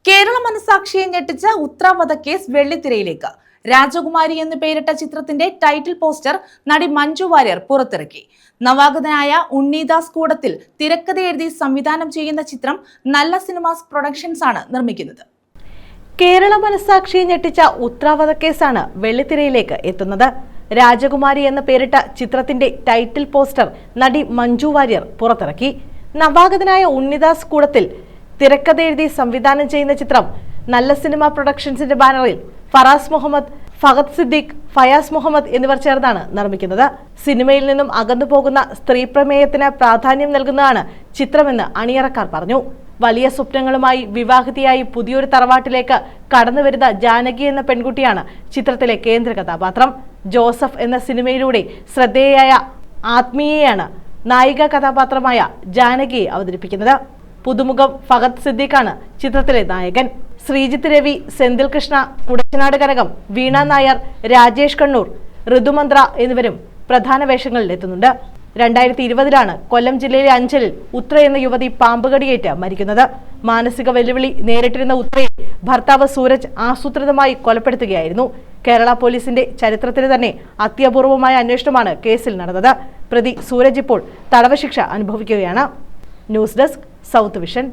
കേരള മനസാക്ഷിയെ ഞെട്ടിച്ച ഉത്ര വധക്കേസ് വെള്ളിത്തിരയിലേക്ക്. രാജകുമാരി എന്ന് പേരിട്ട ചിത്രത്തിന്റെ ടൈറ്റിൽ പോസ്റ്റർ നടി മഞ്ജു വാര്യർ പുറത്തിറക്കി. നവാഗതനായ ഉണ്ണിദാസ് കൂടത്തിൽ തിരക്കഥ എഴുതി സംവിധാനം ചെയ്യുന്ന ചിത്രം നല്ല സിനിമാസ് പ്രൊഡക്ഷൻസ് ആണ് നിർമ്മിക്കുന്നത്. കേരള മനസാക്ഷിയെ ഞെട്ടിച്ച ഉത്ര വധക്കേസാണ് വെള്ളിത്തിരയിലേക്ക് എത്തുന്നത്. രാജകുമാരി എന്ന് പേരിട്ട ചിത്രത്തിന്റെ ടൈറ്റിൽ പോസ്റ്റർ നടി മഞ്ജു വാര്യർ പുറത്തിറക്കി. നവാഗതനായ ഉണ്ണിദാസ് കൂടത്തിൽ തിരക്കഥ എഴുതി സംവിധാനം ചെയ്യുന്ന ചിത്രം നല്ല സിനിമ പ്രൊഡക്ഷൻസിന്റെ ബാനറിൽ ഫറാസ് മുഹമ്മദ്, ഫഹദ് സിദ്ദീഖ്, ഫയാസ് മുഹമ്മദ് എന്നിവർ ചേർന്നാണ് നിർമ്മിക്കുന്നത്. സിനിമയിൽ നിന്നും അകന്നു പോകുന്ന സ്ത്രീ പ്രമേയത്തിന് പ്രാധാന്യം നൽകുന്നതാണ് ചിത്രമെന്ന് അണിയറക്കാർ പറഞ്ഞു. വലിയ സ്വപ്നങ്ങളുമായി വിവാഹിതയായി പുതിയൊരു തറവാട്ടിലേക്ക് കടന്നുവരുന്ന ജാനകി എന്ന പെൺകുട്ടിയാണ് ചിത്രത്തിലെ കേന്ദ്ര കഥാപാത്രം. ജോസഫ് എന്ന സിനിമയിലൂടെ ശ്രദ്ധേയയായ ആത്മീയയാണ് നായിക കഥാപാത്രമായ ജാനകിയെ അവതരിപ്പിക്കുന്നത്. പുതുമുഖം ഫഹദ് സിദ്ദീഖാണ് ചിത്രത്തിലെ നായകൻ. ശ്രീജിത്ത് രവി, സെന്തിൽ കൃഷ്ണ, കുടച്ചനാട് കനകം, വീണ നായർ, രാജേഷ് കണ്ണൂർ, ഋതുമന്ത്ര എന്നിവരും പ്രധാന വേഷങ്ങളിൽ എത്തുന്നുണ്ട്. 2020 കൊല്ലം ജില്ലയിലെ അഞ്ചലിൽ ഉത്ര എന്ന യുവതി പാമ്പുകടിയേറ്റ് മരിക്കുന്നത്. മാനസിക വെല്ലുവിളി നേരിട്ടിരുന്ന ഉത്രയെ ഭർത്താവ് സൂരജ് ആസൂത്രിതമായി കൊലപ്പെടുത്തുകയായിരുന്നു. കേരള പോലീസിന്റെ ചരിത്രത്തിന് തന്നെ അത്യപൂർവമായ അന്വേഷണമാണ് കേസിൽ നടന്നത്. പ്രതി സൂരജ് ഇപ്പോൾ തടവ് ശിക്ഷ അനുഭവിക്കുകയാണ്. News desk, south vision.